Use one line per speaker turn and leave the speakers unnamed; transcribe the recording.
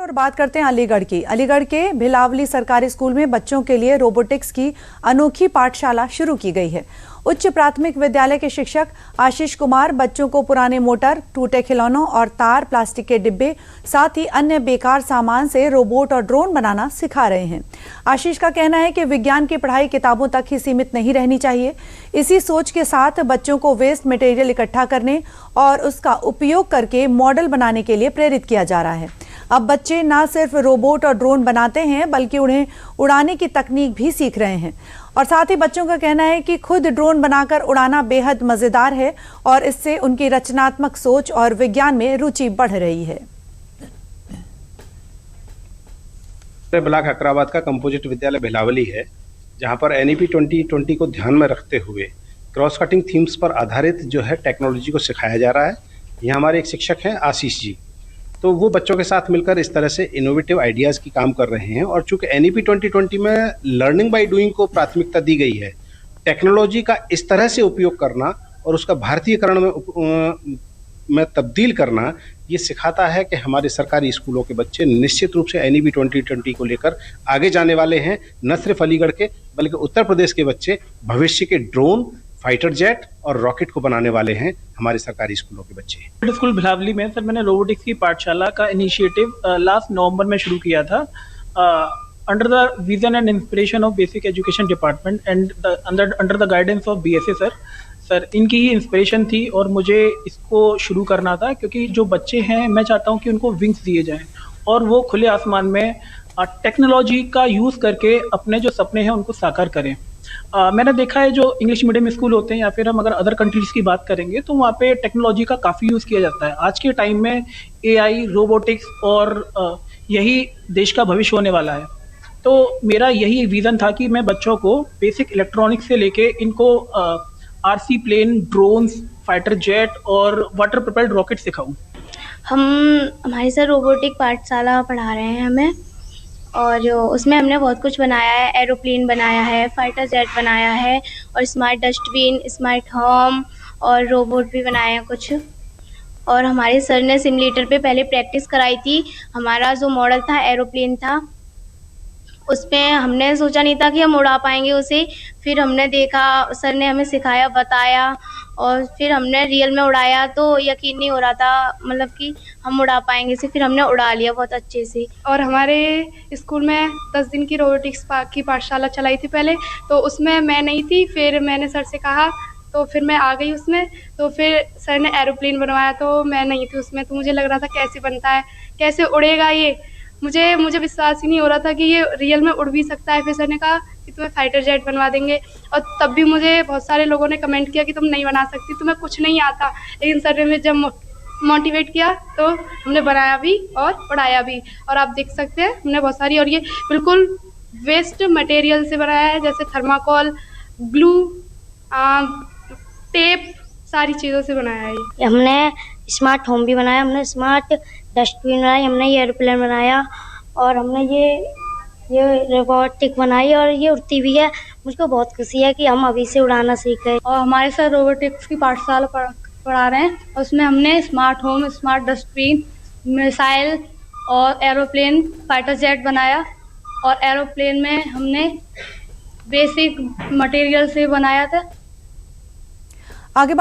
और बात करते हैं अलीगढ़ की। अलीगढ़ के भिलावली सरकारी स्कूल में बच्चों के लिए रोबोटिक्स की अनोखी पाठशाला शुरू की गई है। उच्च प्राथमिक विद्यालय के शिक्षक आशीष कुमार बच्चों को पुराने मोटर, टूटे खिलौनों और तार, प्लास्टिक के डिब्बे, साथ ही अन्य बेकार सामान से रोबोट और ड्रोन बनाना सिखा रहे हैं। आशीष का कहना है कि विज्ञान की पढ़ाई किताबों तक ही सीमित नहीं रहनी चाहिए। इसी सोच के साथ बच्चों को वेस्ट मटेरियल इकट्ठा करने और उसका उपयोग करके मॉडल बनाने के लिए प्रेरित किया जा रहा है। अब बच्चे न सिर्फ रोबोट और ड्रोन बनाते हैं बल्कि उन्हें उड़ाने की तकनीक भी सीख रहे हैं। और साथ ही बच्चों का कहना है कि खुद ड्रोन बनाकर उड़ाना बेहद मजेदार है और इससे उनकी रचनात्मक सोच और विज्ञान में रुचि बढ़ रही है।
ब्लॉक अकराबाद का कंपोजिट विद्यालय भिलावली है, जहां पर NEP 2020 को ध्यान में रखते हुए क्रॉस कटिंग थीम्स पर आधारित जो है टेक्नोलॉजी को सिखाया जा रहा है। यहाँ हमारे एक शिक्षक हैं आशीष जी, तो वो बच्चों के साथ मिलकर इस तरह से इनोवेटिव आइडियाज़ की काम कर रहे हैं। और चूंकि NEP 2020 में लर्निंग बाय डूइंग को प्राथमिकता दी गई है, टेक्नोलॉजी का इस तरह से उपयोग करना और उसका भारतीयकरण में तब्दील करना ये सिखाता है कि हमारे सरकारी स्कूलों के बच्चे निश्चित रूप से NEP 2020 को लेकर आगे जाने वाले हैं। न सिर्फ अलीगढ़ के बल्कि उत्तर प्रदेश के बच्चे भविष्य के ड्रोन, फाइटर जेट और रॉकेट को बनाने वाले हैं हमारे सरकारी स्कूलों के बच्चे।
स्कूल भिलावली में सर मैंने रोबोटिक्स की पाठशाला का इनिशिएटिव लास्ट नवंबर में शुरू किया था under the vision and inspiration of basic education department and under the guidance of BSA sir इनकी ही इंस्पिरेशन थी और मुझे इसको शुरू करना था, क्योंकि जो बच्चे हैं मैं चाहता हूं कि उनको विंग्स दिए जाएं और वो खुले आसमान में टेक्नोलॉजी का यूज़ करके अपने जो सपने हैं उनको साकार करें। मैंने देखा है जो इंग्लिश मीडियम स्कूल होते हैं या फिर हम अगर अदर कंट्रीज़ की बात करेंगे तो वहाँ पे टेक्नोलॉजी का काफ़ी यूज़ किया जाता है। आज के टाइम में AI, रोबोटिक्स और यही देश का भविष्य होने वाला है। तो मेरा यही विज़न था कि मैं बच्चों को बेसिक इलेक्ट्रॉनिक्स से लेके इनको RC plane, drones, fighter jet और वाटर प्रोपेल्ड रॉकेट सिखाऊं।
हमारे सर रोबोटिक पाठशाला पढ़ा रहे हैं हमें, और उसमें हमने बहुत कुछ बनाया है। एरोप्लेन बनाया है, फाइटर जेट बनाया है और स्मार्ट डस्टबिन, स्मार्ट होम और रोबोट भी बनाए हैं कुछ। और हमारे सर ने सिमुलेटर पे पहले प्रैक्टिस कराई थी। हमारा जो मॉडल था एरोप्लेन था, उसमें हमने सोचा नहीं था कि हम उड़ा पाएंगे उसे। फिर हमने देखा, सर ने हमें सिखाया, बताया और फिर हमने रियल में उड़ाया तो यकीन नहीं हो रहा था मतलब कि हम उड़ा पाएंगे इसे। फिर हमने उड़ा लिया बहुत अच्छे से।
और हमारे स्कूल में 10 दिन की रोबोटिक्स की पाठशाला चलाई थी पहले, तो उसमें मैं नहीं थी। फिर मैंने सर से कहा तो फिर मैं आ गई उसमें। तो फिर सर ने एरोप्लेन बनवाया तो मैं नहीं थी उसमें, तो मुझे लग रहा था कैसे बनता है, कैसे उड़ेगा ये। मुझे विश्वास ही नहीं हो रहा था कि ये रियल में उड़ भी सकता है। फिर सर ने कहा कि तुम्हें फाइटर जेट बनवा देंगे। और तब भी मुझे बहुत सारे लोगों ने कमेंट किया कि तुम नहीं बना सकती, तुम्हें कुछ नहीं आता। लेकिन सर ने मुझे जब मोटिवेट किया तो हमने बनाया भी और उड़ाया भी। और आप देख सकते हैं हमने बहुत सारी, और ये बिल्कुल वेस्ट मटेरियल से बनाया है, जैसे थर्माकोल, ग्लू, टेप, सारी चीज़ों से बनाया है।
हमने स्मार्ट होम भी बनाया, हमने स्मार्ट डस्टबिन बनाई, हमने ये एरोप्लेन बनाया और हमने ये रोबोटिक बनाई और ये उड़ती भी है। मुझको बहुत खुशी है कि हम अभी से उड़ाना सीख गए।
और हमारे सर रोबोटिक्स की पाठशाला पढ़ा रहे हैं, उसमें हमने smart home, smart dustbin, missile और एरोप्लेन, फाइटर जेट बनाया। और एरोप्लेन में हमने बेसिक मटेरियल से बनाया था।
आगे